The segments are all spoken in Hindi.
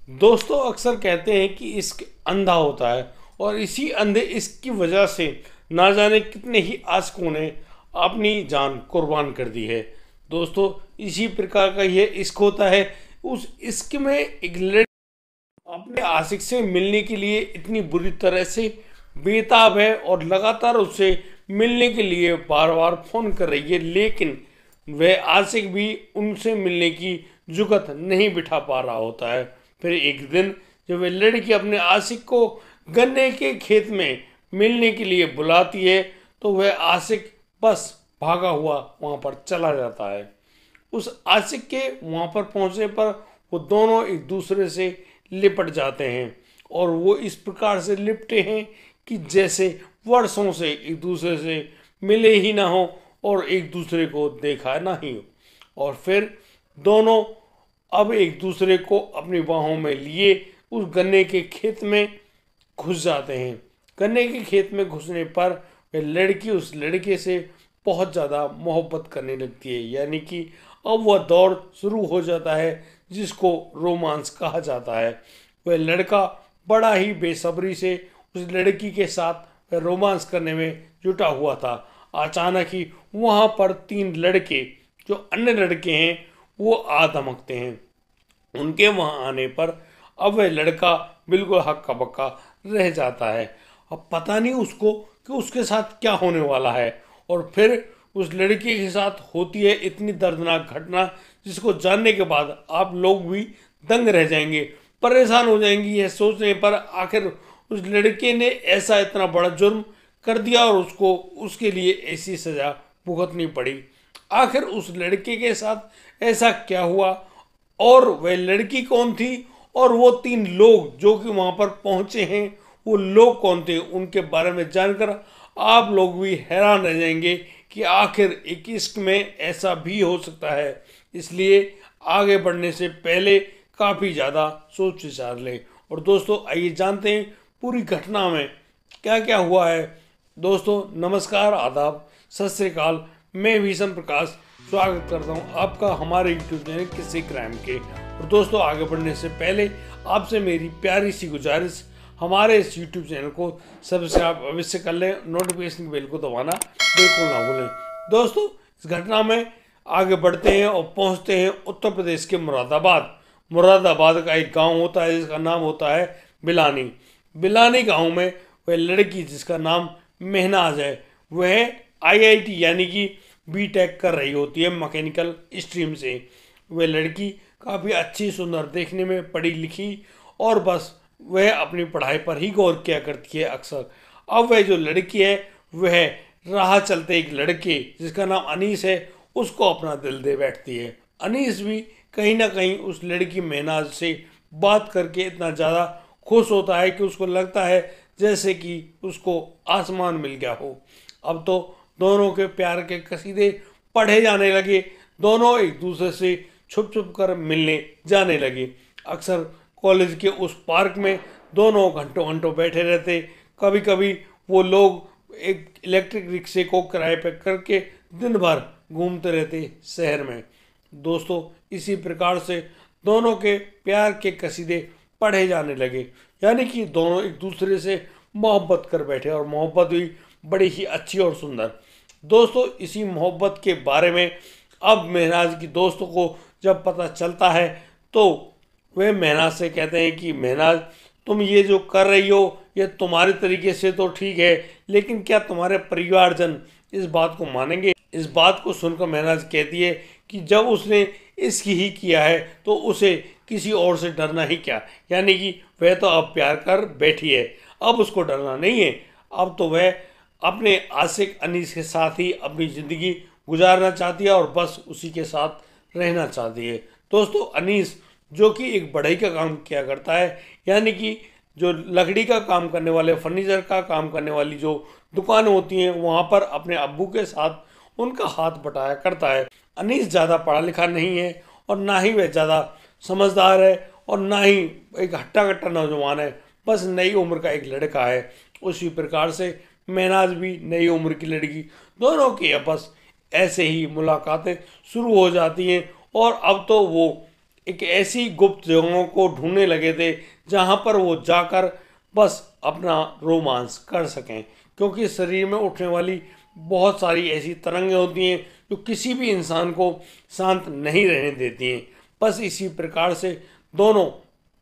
दोस्तों अक्सर कहते हैं कि इश्क अंधा होता है और इसी अंधे इश्क की वजह से ना जाने कितने ही आशिकों ने अपनी जान कुर्बान कर दी है। दोस्तों इसी प्रकार का यह इश्क होता है। उस इश्क में एक लड़की अपने आशिक से मिलने के लिए इतनी बुरी तरह से बेताब है और लगातार उससे मिलने के लिए बार बार फोन कर रही है, लेकिन वह आशिक भी उनसे मिलने की जुगत नहीं बिठा पा रहा होता है। फिर एक दिन जब वह लड़की अपने आशिक को गन्ने के खेत में मिलने के लिए बुलाती है तो वह आशिक बस भागा हुआ वहां पर चला जाता है। उस आशिक के वहां पर पहुंचने पर वो दोनों एक दूसरे से लिपट जाते हैं और वो इस प्रकार से लिपटे हैं कि जैसे वर्षों से एक दूसरे से मिले ही ना हो और एक दूसरे को देखा ना ही हो। और फिर दोनों अब एक दूसरे को अपनी बाहों में लिए उस गन्ने के खेत में घुस जाते हैं। गन्ने के खेत में घुसने पर वह लड़की उस लड़के से बहुत ज़्यादा मोहब्बत करने लगती है, यानी कि अब वह दौर शुरू हो जाता है जिसको रोमांस कहा जाता है। वह लड़का बड़ा ही बेसब्री से उस लड़की के साथ रोमांस करने में जुटा हुआ था। अचानक ही वहाँ पर तीन लड़के जो अन्य लड़के हैं वो आ धमकते हैं। उनके वहाँ आने पर अब वह लड़का बिल्कुल हक्का बक्का रह जाता है। अब पता नहीं उसको कि उसके साथ क्या होने वाला है। और फिर उस लड़की के साथ होती है इतनी दर्दनाक घटना जिसको जानने के बाद आप लोग भी दंग रह जाएंगे, परेशान हो जाएंगी यह सोचने पर आखिर उस लड़के ने ऐसा इतना बड़ा जुर्म कर दिया और उसको उसके लिए ऐसी सज़ा भुगतनी पड़ी। आखिर उस लड़के के साथ ऐसा क्या हुआ और वह लड़की कौन थी और वो तीन लोग जो कि वहाँ पर पहुँचे हैं वो लोग कौन थे, उनके बारे में जानकर आप लोग भी हैरान रह जाएंगे कि आखिर एक इश्क में ऐसा भी हो सकता है। इसलिए आगे बढ़ने से पहले काफ़ी ज़्यादा सोच विचार लें। और दोस्तों आइए जानते हैं पूरी घटना में क्या क्या हुआ है। दोस्तों नमस्कार, आदाब, सत श्री अकाल। मैं भीषम प्रकाश स्वागत करता हूं आपका हमारे यूट्यूब चैनल किस्से क्राइम के। और दोस्तों आगे बढ़ने से पहले आपसे मेरी प्यारी सी गुजारिश, हमारे इस यूट्यूब चैनल को सब्सक्राइब अवश्य कर लें, नोटिफिकेशन बेल को दबाना बिल्कुल ना भूलें। दोस्तों इस घटना में आगे बढ़ते हैं और पहुंचते हैं उत्तर प्रदेश के मुरादाबाद। मुरादाबाद का एक गांव होता है जिसका नाम होता है बिलानी। बिलानी गांव में वह लड़की जिसका नाम महनाज है वह आईआईटी यानी कि बीटेक कर रही होती है मैकेनिकल स्ट्रीम से। वह लड़की काफ़ी अच्छी सुंदर देखने में, पढ़ी लिखी और बस वह अपनी पढ़ाई पर ही गौर किया करती है अक्सर। अब वह जो लड़की है वह राह चलते एक लड़के जिसका नाम अनीस है उसको अपना दिल दे बैठती है। अनीस भी कहीं ना कहीं उस लड़की महनाज से बात करके इतना ज़्यादा खुश होता है कि उसको लगता है जैसे कि उसको आसमान मिल गया हो। अब तो दोनों के प्यार के कसीदे पढ़े जाने लगे। दोनों एक दूसरे से छुप छुप कर मिलने जाने लगे। अक्सर कॉलेज के उस पार्क में दोनों घंटों घंटों बैठे रहते। कभी कभी वो लोग एक इलेक्ट्रिक रिक्शे को किराए पर करके दिन भर घूमते रहते शहर में। दोस्तों इसी प्रकार से दोनों के प्यार के कसीदे पढ़े जाने लगे, यानी कि दोनों एक दूसरे से मोहब्बत कर बैठे और मोहब्बत हुई बड़ी ही अच्छी और सुंदर। दोस्तों इसी मोहब्बत के बारे में अब महनाज की दोस्तों को जब पता चलता है तो वे महनाज से कहते हैं कि महनाज तुम ये जो कर रही हो ये तुम्हारे तरीके से तो ठीक है, लेकिन क्या तुम्हारे परिवारजन इस बात को मानेंगे। इस बात को सुनकर महनाज कहती है कि जब उसने इसकी ही किया है तो उसे किसी और से डरना ही क्या, यानी कि वह तो अब प्यार कर बैठी है, अब उसको डरना नहीं है। अब तो वह अपने आशिक अनीस के साथ ही अपनी ज़िंदगी गुजारना चाहती है और बस उसी के साथ रहना चाहती है। दोस्तों अनीस जो कि एक बढ़ई का काम किया करता है, यानी कि जो लकड़ी का काम करने वाले, फर्नीचर का काम करने वाली जो दुकानें होती हैं वहाँ पर अपने अब्बू के साथ उनका हाथ बटाया करता है। अनीस ज़्यादा पढ़ा लिखा नहीं है और ना ही वह ज़्यादा समझदार है और ना ही एक हट्टा कट्टा नौजवान है, बस नई उम्र का एक लड़का है। उसी प्रकार से महनाज भी नई उम्र की लड़की, दोनों की आपस ऐसे ही मुलाकातें शुरू हो जाती हैं और अब तो वो एक ऐसी गुप्त जगहों को ढूंढने लगे थे जहां पर वो जाकर बस अपना रोमांस कर सकें, क्योंकि शरीर में उठने वाली बहुत सारी ऐसी तरंगें होती हैं जो किसी भी इंसान को शांत नहीं रहने देती हैं। बस इसी प्रकार से दोनों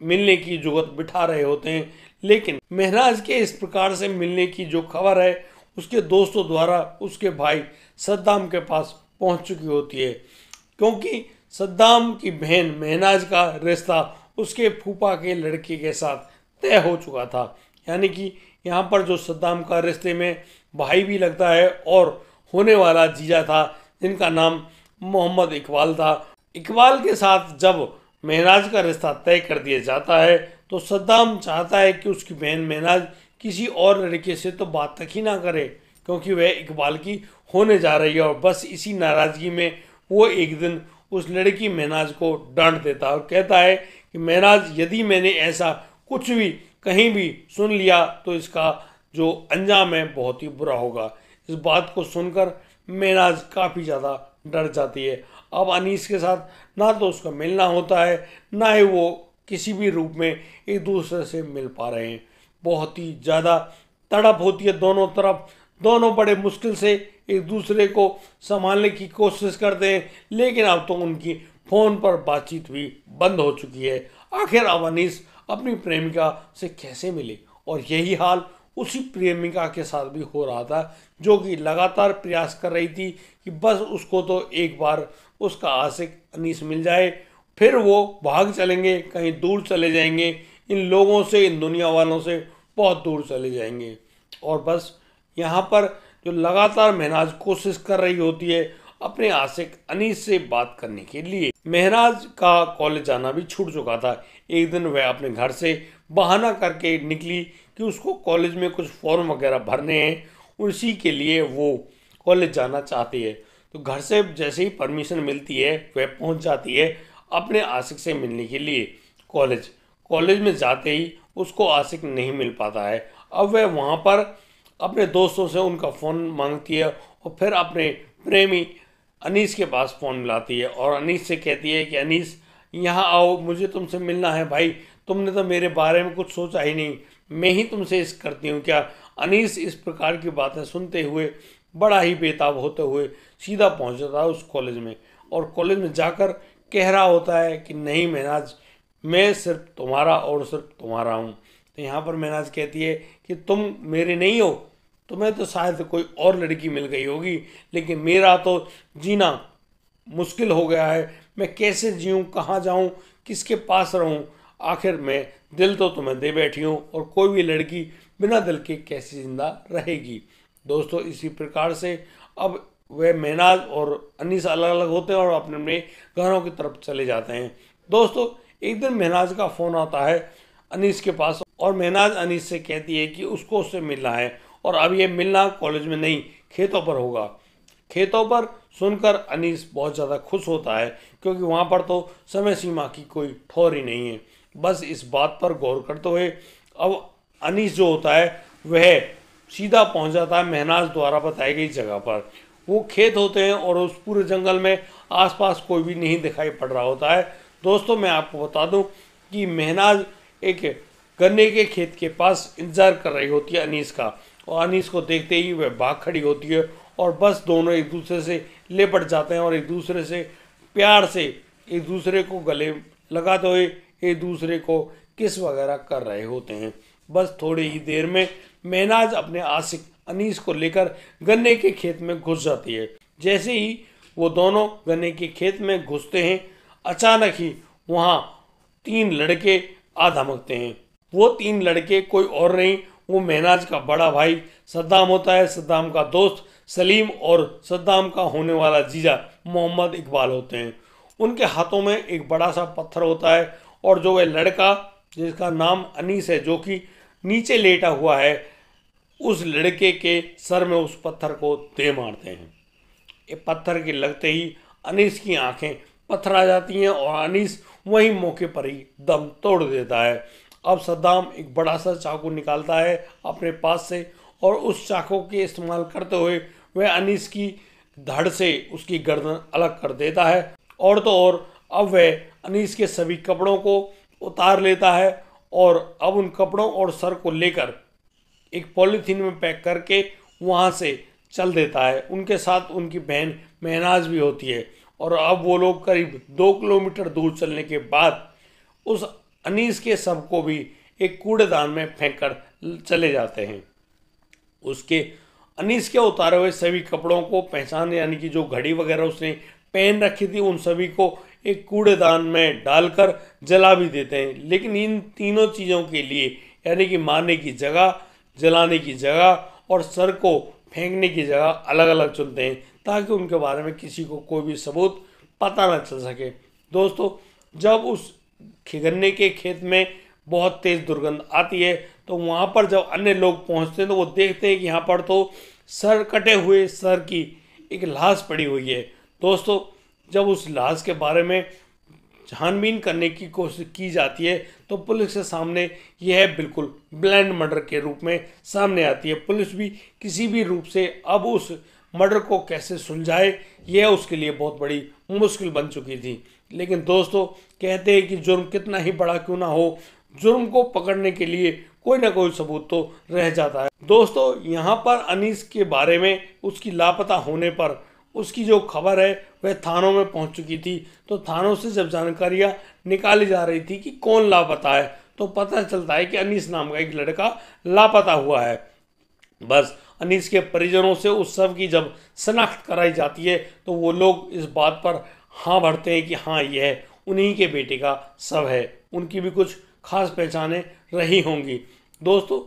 मिलने की जुगत बिठा रहे होते हैं, लेकिन महराज के इस प्रकार से मिलने की जो खबर है उसके दोस्तों द्वारा उसके भाई सद्दाम के पास पहुंच चुकी होती है, क्योंकि सद्दाम की बहन महनाज का रिश्ता उसके फूफा के लड़के के साथ तय हो चुका था। यानी कि यहाँ पर जो सद्दाम का रिश्ते में भाई भी लगता है और होने वाला जीजा था जिनका नाम मोहम्मद इकबाल था। इकबाल के साथ जब महनाज का रिश्ता तय कर दिया जाता है तो सद्दाम चाहता है कि उसकी बहन महनाज किसी और लड़के से तो बात तक ही ना करे, क्योंकि वह इकबाल की होने जा रही है। और बस इसी नाराज़गी में वो एक दिन उस लड़की महनाज को डांट देता है और कहता है कि महनाज, यदि मैंने ऐसा कुछ भी कहीं भी सुन लिया तो इसका जो अंजाम है बहुत ही बुरा होगा। इस बात को सुनकर महनाज काफ़ी ज़्यादा डर जाती है। अब अनीस के साथ ना तो उसका मिलना होता है, ना ही वो किसी भी रूप में एक दूसरे से मिल पा रहे हैं। बहुत ही ज़्यादा तड़प होती है दोनों तरफ। दोनों बड़े मुश्किल से एक दूसरे को संभालने की कोशिश करते हैं, लेकिन अब तो उनकी फ़ोन पर बातचीत भी बंद हो चुकी है। आखिर अब अनीस अपनी प्रेमिका से कैसे मिले, और यही हाल उसी प्रेमिका के साथ भी हो रहा था, जो कि लगातार प्रयास कर रही थी कि बस उसको तो एक बार उसका आशिक अनीस मिल जाए, फिर वो भाग चलेंगे, कहीं दूर चले जाएंगे, इन लोगों से, इन दुनिया वालों से बहुत दूर चले जाएंगे। और बस यहाँ पर जो लगातार महनाज कोशिश कर रही होती है अपने आशिक अनीस से बात करने के लिए। महनाज का कॉलेज जाना भी छूट चुका था। एक दिन वह अपने घर से बहाना करके निकली कि उसको कॉलेज में कुछ फॉर्म वगैरह भरने हैं, उसी के लिए वो कॉलेज जाना चाहती है। तो घर से जैसे ही परमिशन मिलती है वह पहुंच जाती है अपने आशिक से मिलने के लिए कॉलेज। कॉलेज में जाते ही उसको आशिक नहीं मिल पाता है। अब वह वहाँ पर अपने दोस्तों से उनका फ़ोन मांगती है और फिर अपने प्रेमी अनीस के पास फ़ोन मिलाती है और अनीस से कहती है कि अनीस, यहाँ आओ, मुझे तुमसे मिलना है। भाई, तुमने तो मेरे बारे में कुछ सोचा ही नहीं, मैं ही तुमसे इश्क करती हूँ क्या। अनीस इस प्रकार की बातें सुनते हुए बड़ा ही बेताब होते हुए सीधा पहुँच जाता है उस कॉलेज में, और कॉलेज में जाकर कह रहा होता है कि नहीं महनाज, मैं सिर्फ तुम्हारा और सिर्फ तुम्हारा हूँ। तो यहाँ पर महनाज कहती है कि तुम मेरे नहीं हो, तुम्हें तो शायद कोई और लड़की मिल गई होगी, लेकिन मेरा तो जीना मुश्किल हो गया है। मैं कैसे जीऊँ, कहाँ जाऊँ, किसके पास रहूँ। आखिर मैं दिल तो तुम्हें दे बैठी हूँ, और कोई भी लड़की बिना दिल के कैसे जिंदा रहेगी। दोस्तों, इसी प्रकार से अब वह महनाज और अनीस अलग अलग होते हैं और अपने अपने घरों की तरफ चले जाते हैं। दोस्तों, एक दिन महनाज का फ़ोन आता है अनीस के पास, और महनाज अनीस से कहती है कि उसको उससे मिलना है, और अब ये मिलना कॉलेज में नहीं, खेतों पर होगा। खेतों पर सुनकर अनीस बहुत ज़्यादा खुश होता है, क्योंकि वहाँ पर तो समय सीमा की कोई ठौर ही नहीं है। बस इस बात पर गौर करते हुए अब अनीस जो होता है वह सीधा पहुँच जाता है महनाज द्वारा बताई गई जगह पर। वो खेत होते हैं और उस पूरे जंगल में आसपास कोई भी नहीं दिखाई पड़ रहा होता है। दोस्तों, मैं आपको बता दूं कि महनाज एक गन्ने के खेत के पास इंतज़ार कर रही होती है अनीस का, और अनीस को देखते ही वह भाग खड़ी होती है, और बस दोनों एक दूसरे से लिपट जाते हैं और एक दूसरे से प्यार से एक दूसरे को गले लगाते हुए एक दूसरे को किस वगैरह कर रहे होते हैं। बस थोड़ी ही देर में महनाज अपने आशिक अनीस को लेकर गन्ने के खेत में घुस जाती है। जैसे ही वो दोनों गन्ने के खेत में घुसते हैं, अचानक ही वहाँ 3 लड़के आ धमकते हैं। वो 3 लड़के कोई और नहीं, वो महनाज का बड़ा भाई सद्दाम होता है, सद्दाम का दोस्त सलीम और सद्दाम का होने वाला जीजा मोहम्मद इकबाल होते हैं। उनके हाथों में एक बड़ा सा पत्थर होता है, और जो वह लड़का जिसका नाम अनीस है, जो कि नीचे लेटा हुआ है, उस लड़के के सर में उस पत्थर को दे मारते हैं। ये पत्थर के लगते ही अनीस की आंखें पत्थर आ जाती हैं और अनीस वहीं मौके पर ही दम तोड़ देता है। अब सद्दाम एक बड़ा सा चाकू निकालता है अपने पास से, और उस चाकू के इस्तेमाल करते हुए वह अनीस की धड़ से उसकी गर्दन अलग कर देता है, और तो और अब वह अनीस के सभी कपड़ों को उतार लेता है और अब उन कपड़ों और सर को लेकर एक पॉलीथीन में पैक करके वहाँ से चल देता है। उनके साथ उनकी बहन महनाज भी होती है और अब वो लोग करीब 2 किलोमीटर दूर चलने के बाद उस अनीस के शव को भी एक कूड़ेदान में फेंक कर चले जाते हैं। उसके अनीस के उतारे हुए सभी कपड़ों को पहचान, यानी कि जो घड़ी वगैरह उसने पहन रखी थी, उन सभी को एक कूड़ेदान में डालकर जला भी देते हैं। लेकिन इन तीनों चीज़ों के लिए, यानी कि मारने की जगह, जलाने की जगह और सर को फेंकने की जगह अलग अलग चुनते हैं ताकि उनके बारे में किसी को कोई भी सबूत पता न चल सके। दोस्तों, जब उस गन्ने के खेत में बहुत तेज़ दुर्गंध आती है तो वहाँ पर जब अन्य लोग पहुँचते हैं तो वो देखते हैं कि यहाँ पर तो सर, कटे हुए सर की एक लाश पड़ी हुई है। दोस्तों, जब उस लाश के बारे में छानबीन करने की कोशिश की जाती है तो पुलिस के सामने यह बिल्कुल ब्लाइंड मर्डर के रूप में सामने आती है। पुलिस भी किसी भी रूप से अब उस मर्डर को कैसे सुलझाए, यह उसके लिए बहुत बड़ी मुश्किल बन चुकी थी। लेकिन दोस्तों, कहते हैं कि जुर्म कितना ही बड़ा क्यों ना हो, जुर्म को पकड़ने के लिए कोई ना कोई सबूत तो रह जाता है। दोस्तों, यहाँ पर अनीस के बारे में उसकी लापता होने पर उसकी जो खबर है वह थानों में पहुंच चुकी थी। तो थानों से जब जानकारियां निकाली जा रही थी कि कौन लापता है तो पता चलता है कि अनीस नाम का एक लड़का लापता हुआ है। बस अनीस के परिजनों से उस शव की जब शनाख्त कराई जाती है तो वो लोग इस बात पर हाँ भरते हैं कि हाँ, यह उन्हीं के बेटे का शव है। उनकी भी कुछ खास पहचानें रही होंगी। दोस्तों,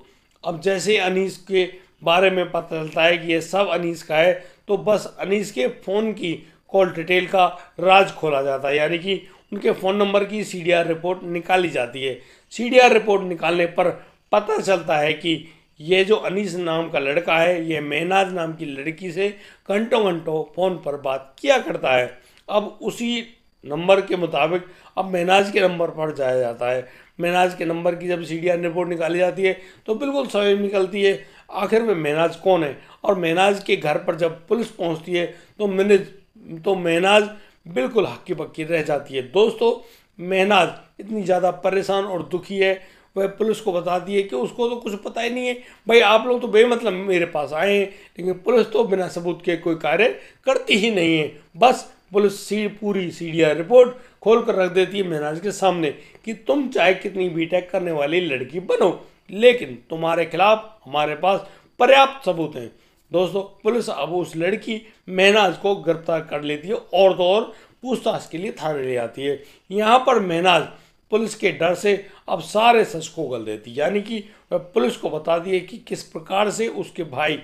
अब जैसे अनीस के बारे में पता चलता है कि यह सब अनीस का है तो बस अनीस के फ़ोन की कॉल डिटेल का राज खोला जाता है, यानी कि उनके फ़ोन नंबर की CDR रिपोर्ट निकाली जाती है। CDR रिपोर्ट निकालने पर पता चलता है कि ये जो अनीस नाम का लड़का है यह महनाज नाम की लड़की से घंटों घंटों फ़ोन पर बात किया करता है। अब उसी नंबर के मुताबिक अब महनाज के नंबर पर जाया जाता है। महनाज के नंबर की जब CDR रिपोर्ट निकाली जाती है तो बिल्कुल समझ निकलती है आखिर में महनाज कौन है। और महनाज के घर पर जब पुलिस पहुंचती है तो महनाज बिल्कुल हक्की बक्की रह जाती है। दोस्तों, महनाज इतनी ज़्यादा परेशान और दुखी है, वह पुलिस को बताती है कि उसको तो कुछ पता ही नहीं है। भाई, आप लोग तो बेमतलब मेरे पास आए हैं, लेकिन पुलिस तो बिना सबूत के कोई कार्य करती ही नहीं है। बस पुलिस पूरी CDR रिपोर्ट खोल कर रख देती है महनाज के सामने कि तुम चाहे कितनी बीटेक करने वाली लड़की बनो, लेकिन तुम्हारे खिलाफ हमारे पास पर्याप्त सबूत हैं। दोस्तों, पुलिस अब उस लड़की महनाज को गिरफ्तार कर लेती है और तो और पूछताछ के लिए थाने ले आती है। यहाँ पर महनाज पुलिस के डर से अब सारे सच को उगल देती है, यानी कि वह पुलिस को बताती है कि किस प्रकार से उसके भाई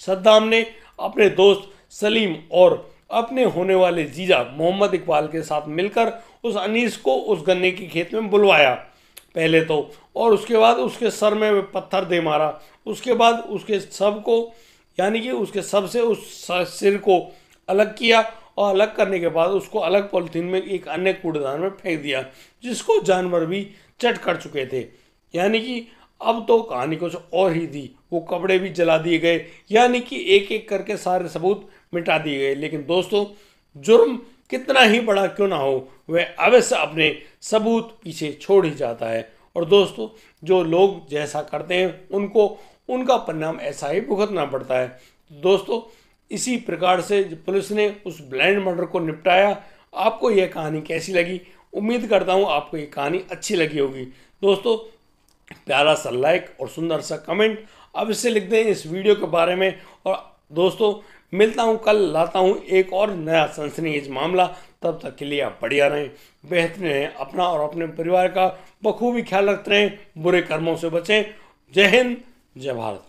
सद्दाम ने अपने दोस्त सलीम और अपने होने वाले जीजा मोहम्मद इकबाल के साथ मिलकर उस अनीस को उस गन्ने के खेत में बुलवाया पहले तो, और उसके बाद उसके सर में पत्थर दे मारा। उसके बाद उसके शव को, यानी कि उसके शव से उस सिर को अलग किया और अलग करने के बाद उसको अलग पॉलिथीन में एक अन्य कूड़ेदान में फेंक दिया जिसको जानवर भी चट कर चुके थे। यानी कि अब तो कहानी कुछ और ही थी। वो कपड़े भी जला दिए गए, यानी कि एक एक करके सारे सबूत मिटा दिए गए। लेकिन दोस्तों, जुर्म कितना ही बड़ा क्यों ना हो, वह अवश्य अपने सबूत पीछे छोड़ ही जाता है। और दोस्तों, जो लोग जैसा करते हैं उनको उनका परिणाम ऐसा ही भुगतना पड़ता है। दोस्तों, इसी प्रकार से पुलिस ने उस ब्लाइंड मर्डर को निपटाया। आपको यह कहानी कैसी लगी? उम्मीद करता हूँ आपको ये कहानी अच्छी लगी होगी। दोस्तों, प्यारा सा लाइक और सुंदर सा कमेंट अवश्य लिख दें इस वीडियो के बारे में। और दोस्तों, मिलता हूँ कल, लाता हूँ एक और नया सनसनीखेज मामला। तब तक के लिए आप बढ़िया रहें, बेहतरीन रहें, अपना और अपने परिवार का बखूबी ख्याल रखते रहें, बुरे कर्मों से बचें। जय हिंद, जय भारत।